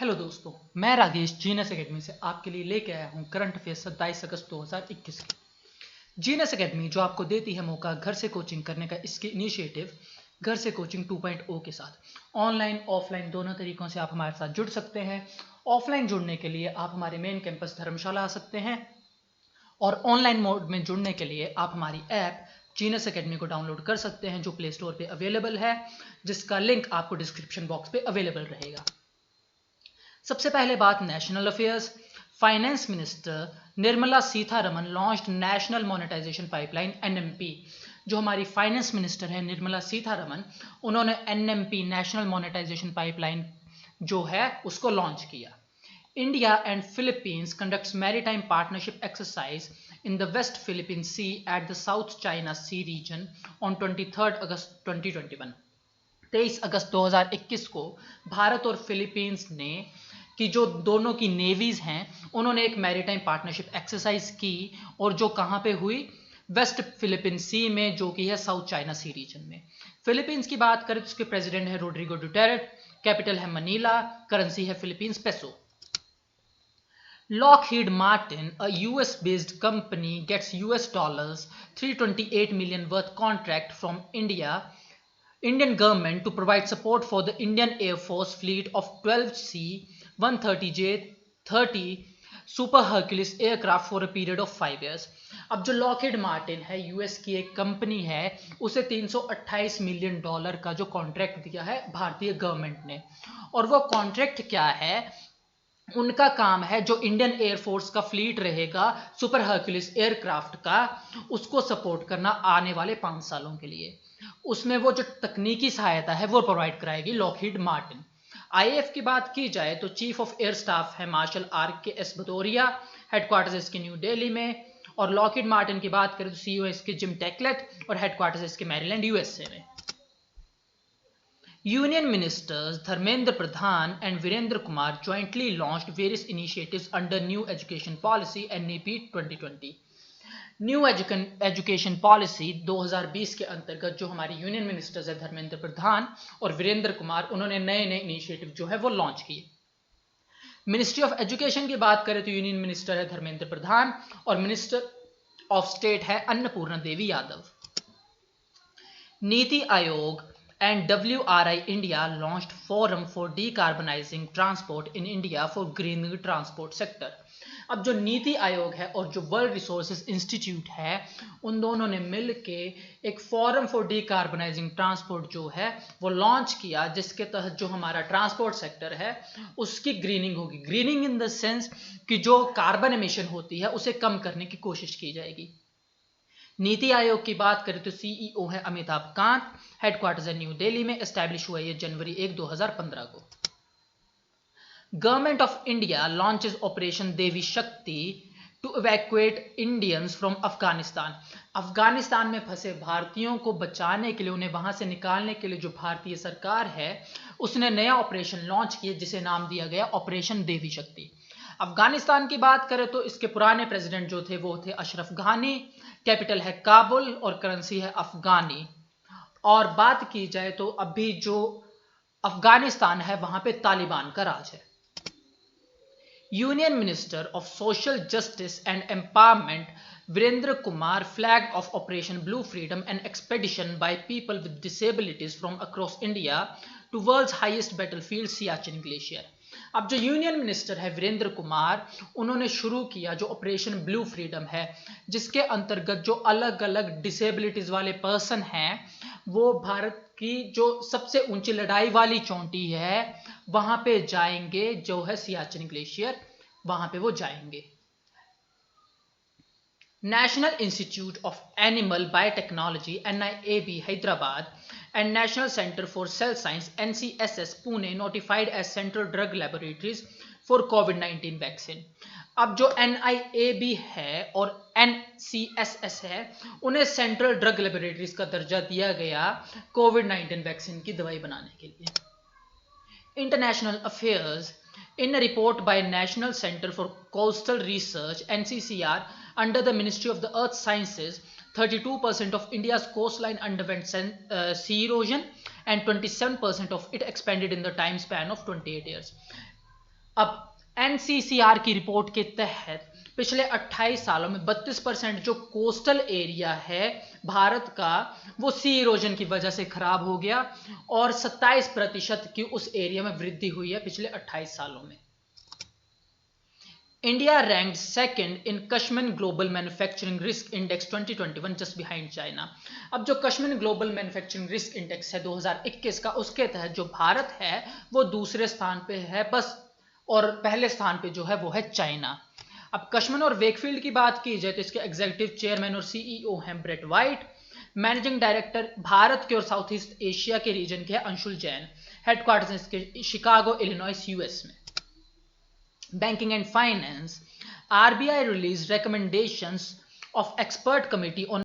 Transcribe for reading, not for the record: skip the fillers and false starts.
Hello दोस्तों, मैं Rajesh genus academy से आपके लिए लेके आया हूँ करंट अफेयर्स 27 अगस्त 2021 की। जीनस एकेडमी जो आपको देती है मौका घर से कोचिंग करने का, इसकी इनिशिएटिव घर से कोचिंग 2.0 के साथ ऑनलाइन ऑफलाइन दोनों तरीकों से आप हमारे साथ जुड़ सकते हैं। ऑफलाइन जुड़ने के लिए आप हमारे मेन कैंपस धर्मशाला आ सकते हैं और ऑनलाइन मोड में जुड़ने के लिए आप हमारी ऐप जीनस एकेडमी को डाउनलोड कर सकते हैं, जो प्ले स्टोर पे अवेलेबल है, जिसका लिंक आपको डिस्क्रिप्शन बॉक्स पे अवेलेबल रहेगा। सबसे पहले बात national affairs. Finance minister Nirmala Sitharaman launched national monetization pipeline NMP. जो हमारी फाइनेंस मिनिस्टर है निर्मला सीतारमन, उन्होंने एनएमपी नेशनल मोनेटाइजेशन पाइपलाइन जो है उसको लॉन्च किया। India and Philippines conducts maritime partnership exercise in the West Philippine Sea at the South China Sea region on 23 अगस्त 2021। 23 अगस्त 2021 को भारत और फिलीपींस ने कि जो दोनों की नेवीज हैं उन्होंने एक मैरीटाइम पार्टनरशिप एक्सरसाइज की, और जो कहाँ पे हुई? वेस्ट फिलीपीन सी में, जो कि है साउथ चाइना सी रीजन में। फिलीपींस की बात करें तो उसके प्रेसिडेंट है रोड्रिगो डुटेर्टे, कैपिटल है मनीला, करेंसी है Philippines peso. Lockheed Martin, a US-based company, gets $328 million worth contract from Indian government to provide support for the Indian Air Force fleet of 12 C-130J-30 Super Hercules aircraft for a period of 5 years। अब जो Lockheed Martin है US की एक company है, उसे $328 million का जो contract दिया है भारतीय गवर्नमेंट ने। और वो कॉन्ट्रैक्ट क्या है? उनका काम है जो इंडियन एयरफोर्स का फ्लीट रहेगा सुपर हर्कुलिस एयरक्राफ्ट का, उसको सपोर्ट करना आने वाले 5 सालों के लिए। उसमें वो जो तकनीकी सहायता है वो प्रोवाइड कराएगी लॉकहीड मार्टिन। आईएएफ की बात की जाए तो चीफ ऑफ एयर स्टाफ है मार्शल RKS भदौरिया, हेडक्वार्टर्स इसके न्यू दिल्ली में। और लॉकहीड मार्टिन की बात करें तो सीईओ इसके जिम टेकलेट और हेडक्वार्टर्स इसके मैरीलैंड यूएसए में। Union Ministers Dharmendra Pradhan and Virendra Kumar jointly launched various initiatives under New Education Policy NEP 2020। New education policy 2020 के अंतर्गत जो हमारी यूनियन मिनिस्टर्स है धर्मेंद्र प्रधान और वीरेंद्र कुमार, उन्होंने नए नए इनिशिएटिव जो है वो लॉन्च किए। मिनिस्ट्री ऑफ एजुकेशन की बात करें तो यूनियन मिनिस्टर है धर्मेंद्र प्रधान और मिनिस्टर ऑफ स्टेट है अन्नपूर्णा देवी Yadav. NITI Aayog and WRI India launched Forum for Decarbonizing Transport in India for Green Transport Sector। अब जो नीति आयोग है और जो वर्ल्ड रिसोर्सेज इंस्टीट्यूट है, उन दोनों ने मिल के एक फोरम फॉर डीकार्बनाइजिंग ट्रांसपोर्ट जो है वो लॉन्च किया, जिसके तहत जो हमारा ट्रांसपोर्ट सेक्टर है उसकी ग्रीनिंग होगी। ग्रीनिंग इन द सेंस कि जो कार्बन एमिशन होती है उसे कम करने की कोशिश की जाएगी। नीति आयोग की बात करें तो सीईओ है अमिताभ कांत, हेडक्वार्टर्स है न्यू दिल्ली में, एस्टैब्लिश हुआ है जनवरी 1 2015 को। Government of India launches operation Devi Shakti to evacuate Indians from Afghanistan. Afghanistan में फंसे भारतीयों को बचाने के लिए, उन्हें वहां से निकालने के लिए जो भारतीय सरकार है उसने नया ऑपरेशन लॉन्च किया, जिसे नाम दिया गया ऑपरेशन देवी शक्ति। अफगानिस्तान की बात करें तो इसके पुराने प्रेसिडेंट जो थे वो थे अशरफ घानी, कैपिटल है काबुल और करेंसी है अफगानी। और बात की जाए तो अभी जो अफगानिस्तान है वहां पे तालिबान का राज है। Union minister of social justice and empowerment Virendra Kumar flag off operation blue freedom and expedition by people with disabilities from across India to world's highest battlefield Siachen glacier. अब जो यूनियन मिनिस्टर है वीरेंद्र कुमार, उन्होंने शुरू किया जो ऑपरेशन ब्लू फ्रीडम है, जिसके अंतर्गत जो अलग अलग डिसेबिलिटीज वाले पर्सन हैं वो भारत की जो सबसे ऊंची लड़ाई वाली चोटी है वहां पे जाएंगे, जो है सियाचिन ग्लेशियर, वहां पे वो जाएंगे। National Institute of Animal Biotechnology NIAB Hyderabad and National Center for Cell Science NCSS Pune notified as Central Drug Laboratories for COVID-19 vaccine। अब जो NIAB है और NCSS है उन्हें सेंट्रल ड्रग लेबोरेटरीज का दर्जा दिया गया कोविड-19 वैक्सीन की दवाई बनाने के लिए। International affairs. In a report by National Center for Coastal Research NCCR under the Ministry of the Earth Sciences, 32% of India's coastline underwent sea erosion and 27% of it expanded in the time span of 28 years। अब एनसीसीआर की report के तहत पिछले 28 सालों में 32% जो coastal area है भारत का वो सी इरोजन की वजह से खराब हो गया और 27% की उस एरिया में वृद्धि हुई है पिछले 28 सालों में। India ranked second in Cushman global manufacturing risk index 2021 just behind China. अब जो Cushman global manufacturing risk index है 2021 का, उसके तहत जो भारत है वो दूसरे स्थान पे है बस, और पहले स्थान पे जो है वो है चाइना। अब कशमन और वेकफील्ड की बात की जाए तो इसके एग्जीक्यूटिव चेयरमैन और सीईओ हैं Brett White. Managing director Bharat के और साउथ ईस्ट एशिया के रीजन के हैं अंशुल जैन। हेडक्वार्टर्स इसके शिकागो इलिनॉइस यूएस में। Banking and finance, RBI released recommendations of expert committee on